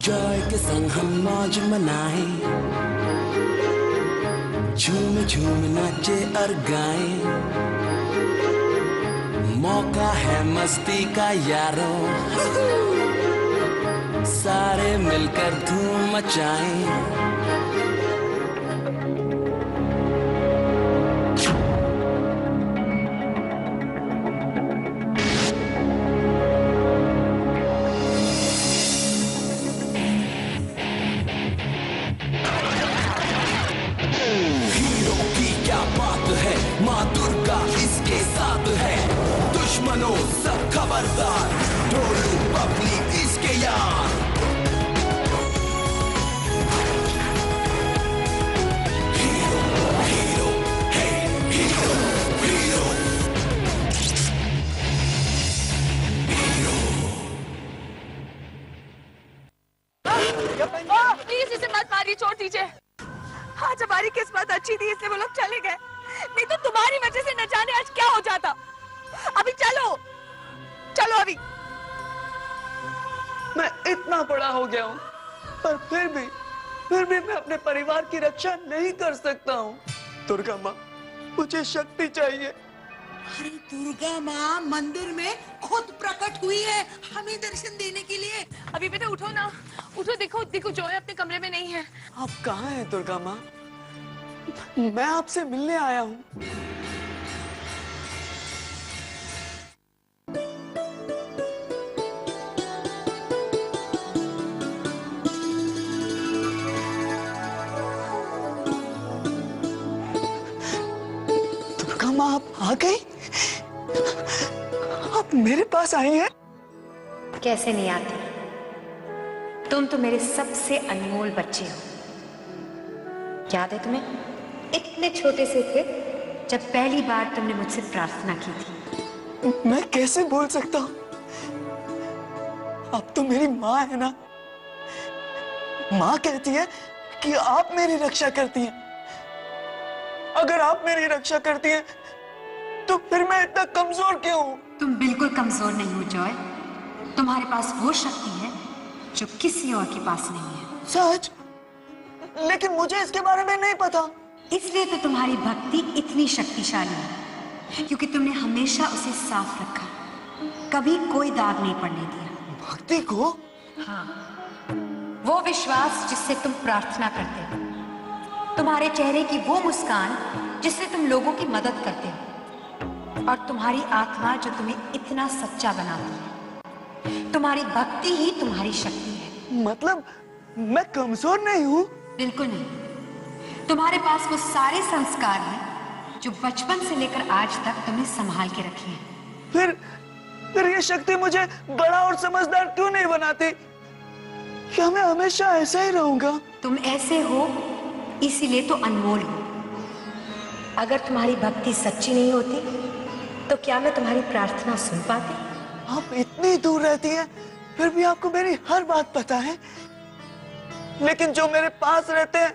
Joy के संग हम मौज मनाए, झूम झूम नाचे और गाए, मौका है मस्ती का यारो, सारे मिलकर धूम मचाएं। माँ दुर्गा इसके साथ है, दुश्मनों सब खबरदार, ढोलू पब्लिक इसके यार। हीरो हीरो है, हीरो हीरो हीरो। प्लीज इसे मत मारिए, छोड़ दीजिए। आज हमारी किस्मत अच्छी थी इसलिए वो लोग चले गए, नहीं तो तुम्हारी वजह से न जाने आज क्या हो जाता। अभी चलो चलो अभी। मैं इतना बड़ा हो गया हूँ पर फिर भी मैं अपने परिवार की रक्षा नहीं कर सकता हूँ। दुर्गा माँ, मुझे शक्ति चाहिए। अरे दुर्गा माँ मंदिर में खुद प्रकट हुई है हमें दर्शन देने के लिए। अभी बेटा उठो ना, उठो, देखो देखो जॉय अपने कमरे में नहीं है। आप कहाँ हैं दुर्गा माँ? मैं आपसे मिलने आया हूँ। दुर्गा माँ, आप आ गई? आप मेरे पास आई हैं? कैसे नहीं आती? तुम तो मेरे सबसे अनमोल बच्चे हो। याद है तुम्हें? इतने छोटे से थे जब पहली बार तुमने मुझसे प्रार्थना की थी। मैं कैसे बोल सकता हूँ? आप तो मेरी माँ है ना। माँ कहती है कि आप मेरी रक्षा करती हैं। अगर आप मेरी रक्षा करती हैं तो फिर मैं इतना कमजोर क्यों हूँ? तुम बिल्कुल कमजोर नहीं हो जॉय। तुम्हारे पास वो शक्ति है जो किसी और के पास नहीं है। सच? लेकिन मुझे इसके बारे में नहीं पता। इसलिए तो तुम्हारी भक्ति इतनी शक्तिशाली है, क्योंकि तुमने हमेशा उसे साफ रखा, कभी कोई दाग नहीं पड़ने दिया। भक्ति को? हाँ, वो विश्वास जिससे तुम प्रार्थना करते हो, तुम्हारे चेहरे की वो मुस्कान जिससे तुम लोगों की मदद करते हो, और तुम्हारी आत्मा जो तुम्हें इतना सच्चा बनाती है। तुम्हारी भक्ति ही तुम्हारी शक्ति है। मतलब मैं कमजोर नहीं हूँ? बिल्कुल नहीं। तुम्हारे पास वो सारे संस्कार हैं जो बचपन से लेकर आज तक तुमने संभाल के रखे हैं। फिर ये शक्ति मुझे बड़ा और समझदार क्यों नहीं बनाती? क्या मैं हमेशा ऐसा ही रहूंगा? तुम ऐसे हो इसीलिए तो अनमोल हो। अगर तुम्हारी भक्ति सच्ची नहीं होती तो क्या मैं तुम्हारी प्रार्थना सुन पाती? आप इतनी दूर रहती हैं, फिर भी आपको मेरी हर बात पता है। लेकिन जो मेरे पास रहते हैं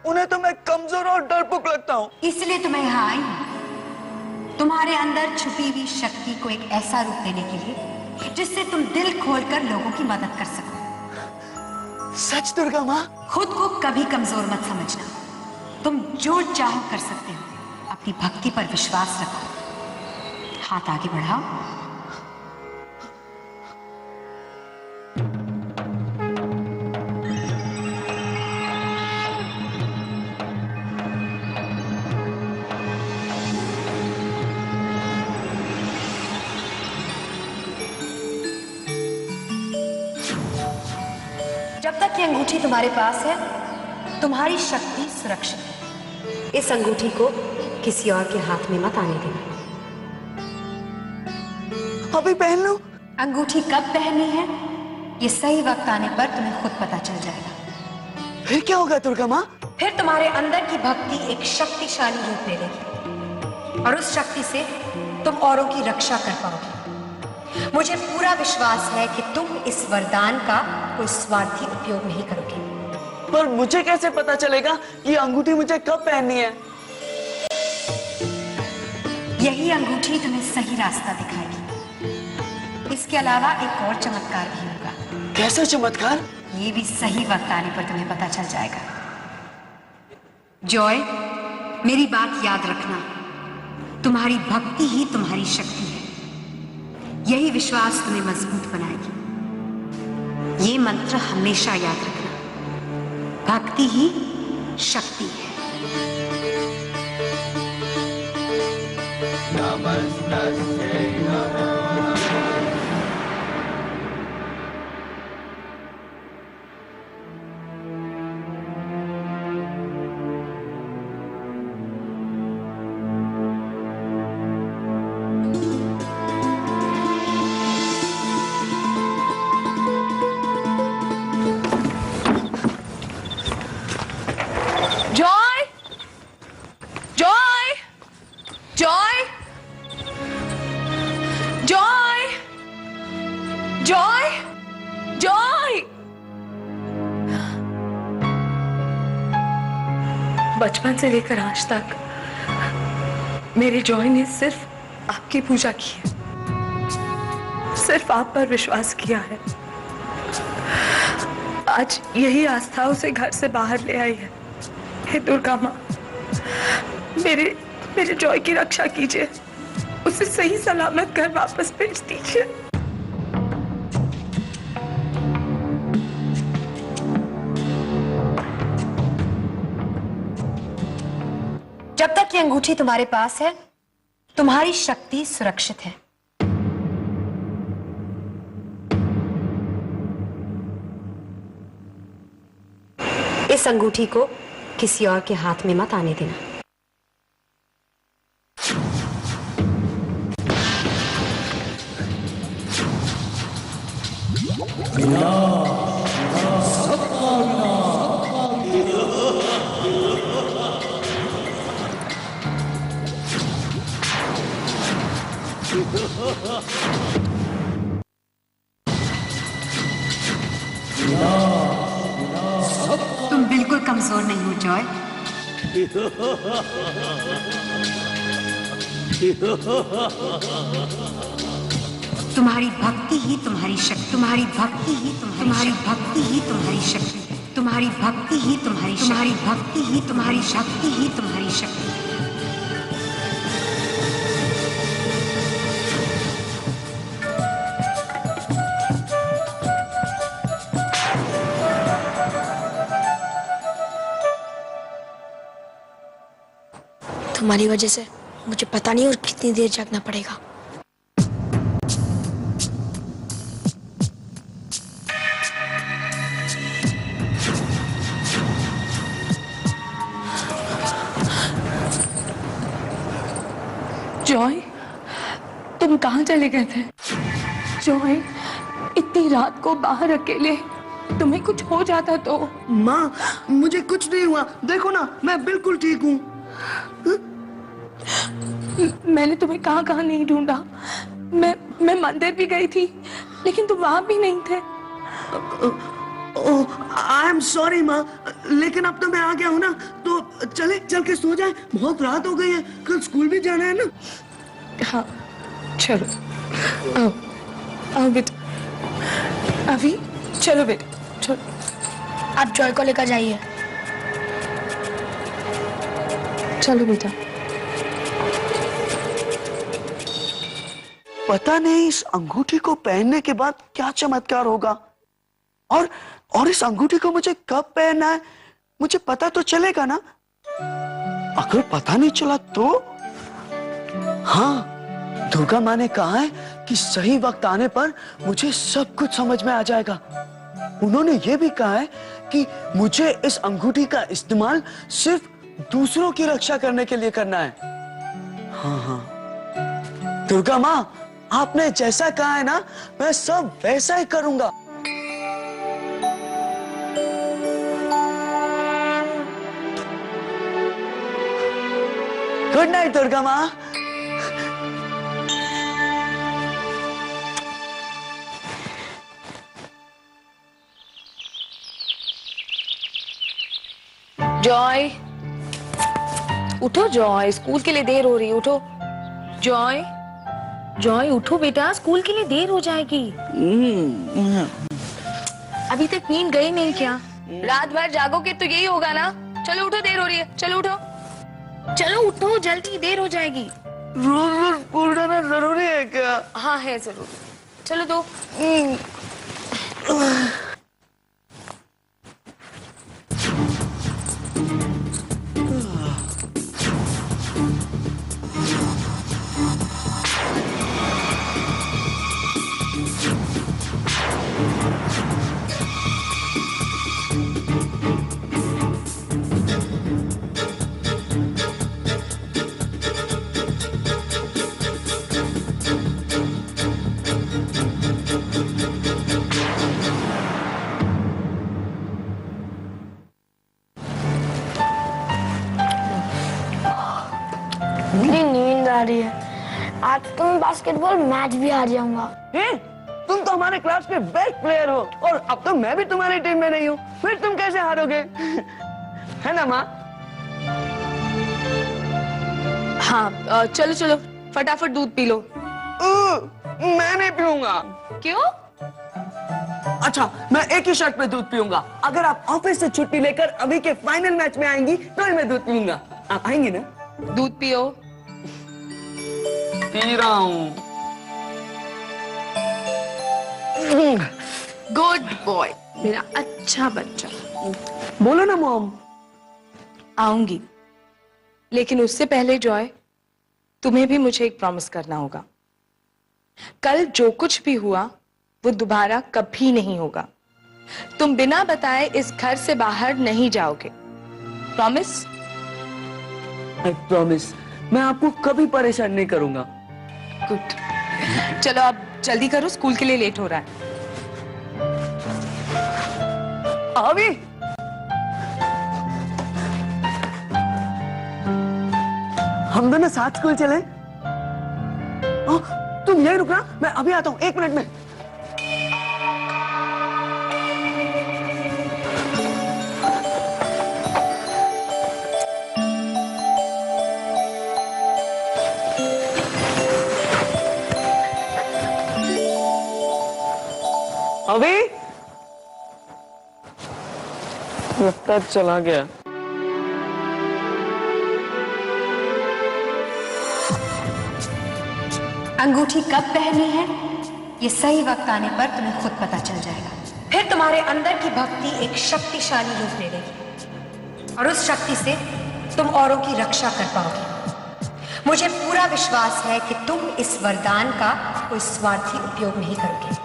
उन्हें तो मैं कमजोर और डरपोक लगता हूँ। इसलिए तो मैं यहाँ आई हूँ, तुम्हारे अंदर छुपी हुई शक्ति को एक ऐसा रूप देने के लिए जिससे तुम दिल खोलकर लोगों की मदद कर सको। सच दुर्गा माँ? खुद को कभी कमजोर मत समझना। तुम जो चाहो कर सकते हो। अपनी भक्ति पर विश्वास रखो। हाथ आगे बढ़ाओ। जब तक ये अंगूठी तुम्हारे पास है, तुम्हारी शक्ति सुरक्षित है। इस अंगूठी को किसी और के हाथ में मत आने देना। अभी पहन लूं? अंगूठी कब पहननी है ये सही वक्त आने पर तुम्हें खुद पता चल जाएगा। फिर क्या होगा दुर्गा माँ? फिर तुम्हारे अंदर की भक्ति एक शक्तिशाली रूप ले लेगी और उस शक्ति से तुम औरों की रक्षा कर पाओगे। मुझे पूरा विश्वास है कि तुम इस वरदान का कोई स्वार्थी उपयोग नहीं करोगे। पर मुझे कैसे पता चलेगा कि अंगूठी मुझे कब पहननी है? यही अंगूठी तुम्हें सही रास्ता दिखाएगी। इसके अलावा एक और चमत्कार भी होगा। कैसा चमत्कार? ये भी सही वक्त आने पर तुम्हें पता चल जाएगा। जॉय, मेरी बात याद रखना, तुम्हारी भक्ति ही तुम्हारी शक्ति है। यही विश्वास तुम्हें मजबूत बनाएगी। ये मंत्र हमेशा याद रखना, भक्ति ही शक्ति है। Joy, Joy, Joy, Joy, Joy, Joy. बचपन से लेकर आज तक मेरे जॉय ने सिर्फ आपकी पूजा की है, सिर्फ आप पर विश्वास किया है। आज यही आस्था उसे घर से बाहर ले आई है। हे दुर्गा माँ, मेरे जॉय की रक्षा कीजिए, उसे सही सलामत घर वापस भेज दीजिए। जब तक ये अंगूठी तुम्हारे पास है, तुम्हारी शक्ति सुरक्षित है। इस अंगूठी को किसी और के हाथ में मत आने देना। तुम बिल्कुल कमजोर नहीं हो जॉय। तुम्हारी भक्ति ही तुम्हारी शक्ति, तुम्हारी भक्ति ही तुम्हारी भक्ति ही तुम्हारी शक्ति, तुम्हारी भक्ति ही तुम्हारी भक्ति ही तुम्हारी शक्ति ही तुम्हारी शक्ति। तुम्हारी वजह से मुझे पता नहीं और कितनी देर जागना पड़ेगा। जॉय, तुम कहाँ चले गए थे? जॉय, इतनी रात को बाहर अकेले, तुम्हें कुछ हो जाता तो? माँ, मुझे कुछ नहीं हुआ, देखो ना, मैं बिल्कुल ठीक हूँ। मैंने तुम्हें कहाँ नहीं ढूंढा। मैं मंदिर भी गई थी, लेकिन तुम वहां भी नहीं थे। आई एम सॉरी माँ, लेकिन अब तो मैं आ गया हूँ ना, तो चल के सो जाए, बहुत रात हो गई है, कल स्कूल भी जाना है ना। हाँ, चलो आओ बेटा। अभी चलो बेटा, चलो। आप जॉय को लेकर जाइए। चलो बेटा। पता नहीं इस अंगूठी को पहनने के बाद क्या चमत्कार होगा, और इस अंगूठी को मुझे कब पहनना है मुझे पता तो चलेगा ना। अगर पता नहीं चला तो? हाँ, दुर्गा माँ ने कहा है कि सही वक्त आने पर मुझे सब कुछ समझ में आ जाएगा। उन्होंने ये भी कहा है कि मुझे इस अंगूठी का इस्तेमाल सिर्फ दूसरों की रक्षा करने के लिए करना है। हाँ, दुर्गा माँ, आपने जैसा कहा है ना, मैं सब वैसा ही करूंगा। गुड नाइट दुर्गा माँ। जॉय, उठो जॉय, स्कूल के लिए देर हो रही है, उठो। जॉय, जॉय उठो बेटा, स्कूल के लिए देर हो जाएगी। अभी तक नींद गई नहीं क्या? रात भर जागोगे तो यही होगा ना। चलो उठो, देर हो रही है, चलो उठो, चलो उठो जल्दी, देर हो जाएगी। रोज रोज स्कूल जाना जरूरी है क्या? हाँ है जरूरी। चलो दो। इतनी नींद आ रही है, आज तो मैं बास्केटबॉल मैच भी हार जाऊंगा। तुम तो हमारे क्लास के बेस्ट प्लेयर हो और अब तो मैं भी तुम्हारी टीम में नहीं हूँ, फिर तुम कैसे हारोगे? है ना माँ? हाँ चलो चलो फटाफट दूध पी लो। मैं नहीं पीऊंगा। क्यों? अच्छा, मैं एक ही शर्त पे दूध पीऊंगा, अगर आप ऑफिस से छुट्टी लेकर अभी के फाइनल मैच में आएंगी तो ही मैं दूध पीऊंगा। आप आएंगी ना? दूध पियो। पी रहा हूँ। गुड बॉय, मेरा अच्छा बच्चा। बोलो ना मॉम। आऊंगी, लेकिन उससे पहले जॉय, तुम्हें भी मुझे एक प्रॉमिस करना होगा। कल जो कुछ भी हुआ वो दोबारा कभी नहीं होगा। तुम बिना बताए इस घर से बाहर नहीं जाओगे। प्रॉमिस? आई प्रॉमिस, मैं आपको कभी परेशान नहीं करूंगा। गुड। चलो अब जल्दी करो, स्कूल के लिए लेट हो रहा है। अभी हम दोनों साथ स्कूल चले? तुम यही रुकना, मैं अभी आता हूँ 1 मिनट में। अभी लगता चला गया। अंगूठी कब पहननी है ये सही वक्त आने पर तुम्हें खुद पता चल जाएगा। फिर तुम्हारे अंदर की भक्ति एक शक्तिशाली रूप ले लेगी और उस शक्ति से तुम औरों की रक्षा कर पाओगे। मुझे पूरा विश्वास है कि तुम इस वरदान का कोई स्वार्थी उपयोग नहीं करोगे।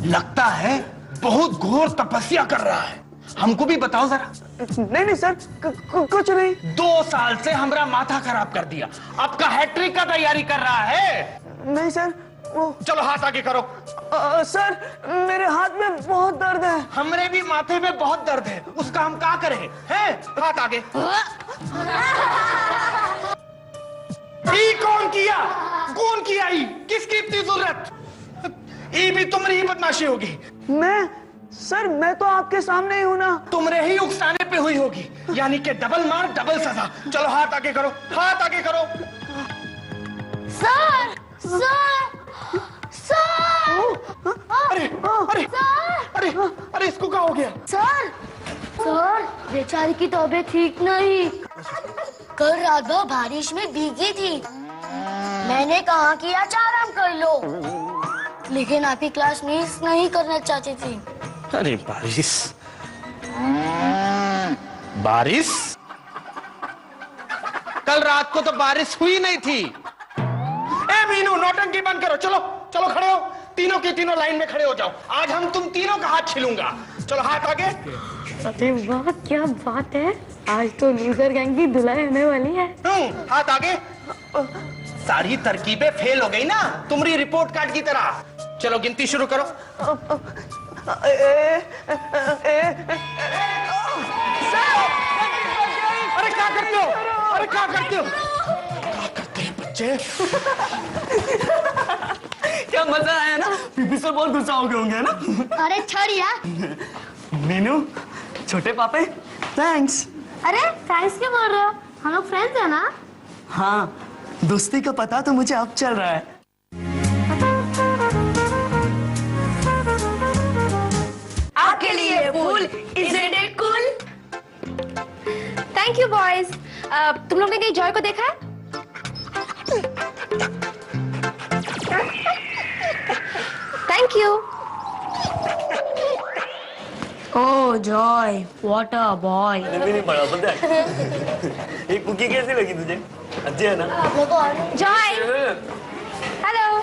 लगता है बहुत घोर तपस्या कर रहा है। हमको भी बताओ जरा। नहीं सर, कुछ नहीं। 2 साल से हमारा माथा खराब कर दिया, आपका हैट्रिक का तैयारी कर रहा है। नहीं सर, वो चलो हाथ आगे करो। सर मेरे हाथ में बहुत दर्द है। हमरे भी माथे में बहुत दर्द है, उसका हम क्या करें? हैं? हाथ आगे। ई कौन किया? कौन किया? ई किसकी इतनी जरूरत? ई भी तुम्हारी ही बदमाशी होगी। सर मैं तो आपके सामने ही हूं ना। तुमरे ही उकसाने पे हुई होगी, यानी कि डबल मार डबल सजा। चलो हाथ आगे करो, हाथ आगे करो। सर सर सर अरे अरे अरे अरे इसको क्या हो गया? सर सर बेचारी की तबीयत ठीक नहीं। कल रात भर बारिश में भीगी थी। मैंने कहा कि आज आराम कर लो, लेकिन आप ही क्लास मिस नहीं करना चाहती थी। अरे बारिश बारिश, कल रात को तो बारिश हुई नहीं थी। ए मीनू, नौटंकी बंद करो। चलो चलो खड़े हो, तीनों के तीनों लाइन में खड़े हो जाओ। आज हम तुम तीनों का हाथ छीलूंगा। चलो हाथ आगे। अरे वाह क्या बात है, आज तो लूजर गैंग की धुलाई होने वाली है। हाथ आगे। सारी तरकीबें फेल हो गई ना, तुम्हारी रिपोर्ट कार्ड की तरह। चलो गिनती शुरू करो। अरे क्या करते हो? अरे क्या करते हो? क्या करते हैं बच्चे? क्या मजा आया ना? पीपी सर बहुत गुस्सा हो गए होंगे ना? अरे छोड़ यार। मीनू, छोटे पापे, थैंक्स। अरे थैंक्स क्यों बोल रहे हो? हम लोग फ्रेंड्स हैं ना? हाँ, दोस्ती का पता तो मुझे अब चल रहा है। आपके लिए फूल, isn't it cool? Thank you boys. तुम लोग ने कहीं जॉय को देखा है? Thank you. Oh Joy, what a boy. मैंने भी नहीं पढ़ा, पता है? ये कुकी कैसी लगी तुझे? अच्छी है ना? Joy, hello.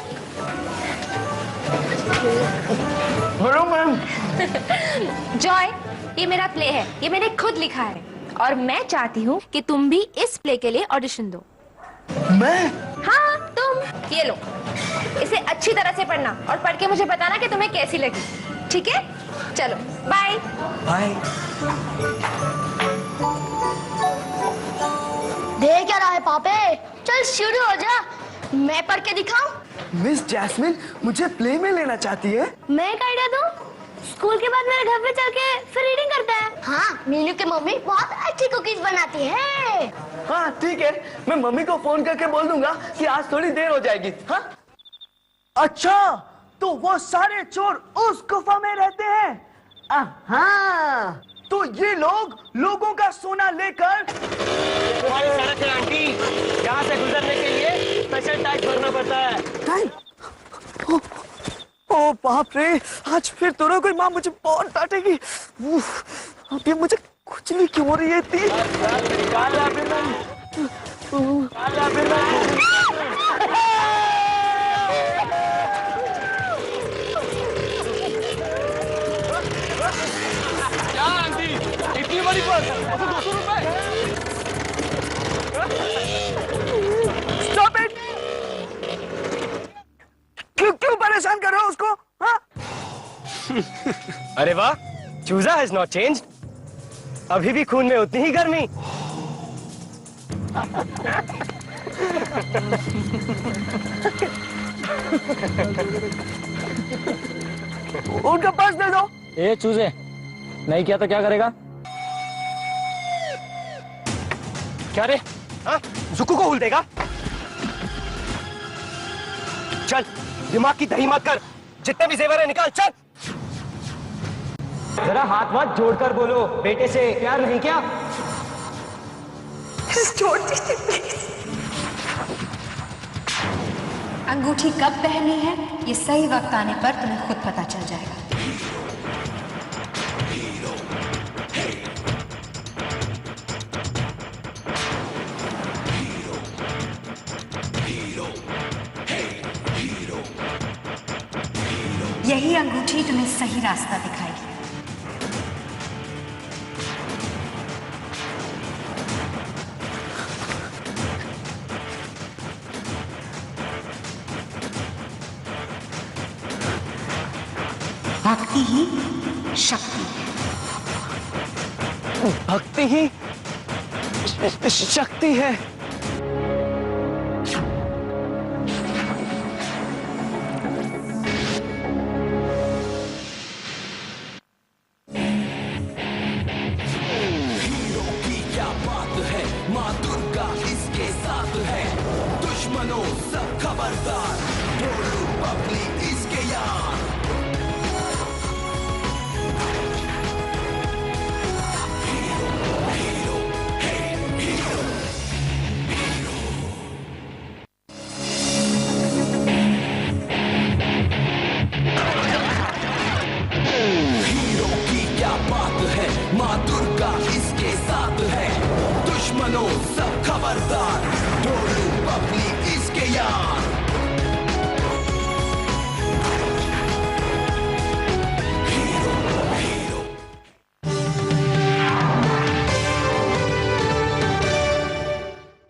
Hello ma'am. Joy, ये मेरा प्ले है, ये मैंने खुद लिखा है और मैं चाहती हूँ कि तुम भी इस प्ले के लिए ऑडिशन दो। मैं? हाँ तुम, ये लो, इसे अच्छी तरह से पढ़ना और पढ़ के मुझे बताना कि तुम्हें कैसी लगी, ठीक है? चलो बाय। बाय। देख क्या रहा है पापे? चल शुरू हो जा। मैं पढ़ के दिखाऊं? मिस जैस्मिन मुझे प्ले में लेना चाहती है। मैं एक आइडिया दूं? स्कूल के बाद मेरे घर पे चल के फिर रीडिंग करते हैं। हाँ, मीनू की मम्मी बहुत अच्छी कुकीज बनाती है। हाँ ठीक है, मैं मम्मी को फोन करके बोल दूंगा कि आज थोड़ी देर हो जाएगी। हाँ? अच्छा, तो वो सारे चोर उस गुफा में रहते हैं। हाँ, तो ये लोग लोगों का सोना लेकर तुम्हारी सड़क है आंटी, यहाँ से गुजरने के लिए स्पेशल टैक्स भरना पड़ता है। ओ बाप रे, आज फिर तो ना कोई माँ मुझे बहुत डांटेगी। अब ये मुझे खुजली क्यों हो रही है इतनी? क्या आंटी, इतनी बड़ी पर्स, 200 रुपए? Stop it! क्यों परेशान कर रहे हो उसको? हाँ? अरे वाह, चूजा हैज नॉट चेंज्ड। अभी भी खून में उतनी ही गर्मी। उनका पर्स दे दो। ए चूजे, नहीं किया तो क्या करेगा? क्या रे? हाँ? जुक्कू को हुल देगा? चल, दिमाग की दही मत कर, जितने भी जेवर है निकाल, चल। जरा हाथ वाथ जोड़कर बोलो, बेटे से प्यार नहीं क्या? छोड़ दीजिए प्लीज। अंगूठी कब पहननी है ये सही वक्त आने पर तुम्हें खुद पता चल जाएगा। यही अंगूठी तुम्हें सही रास्ता दिखाएगी। भक्ति ही शक्ति है। भक्ति ही शक्ति है। दुश्मनों सब खबरदार, इसके यार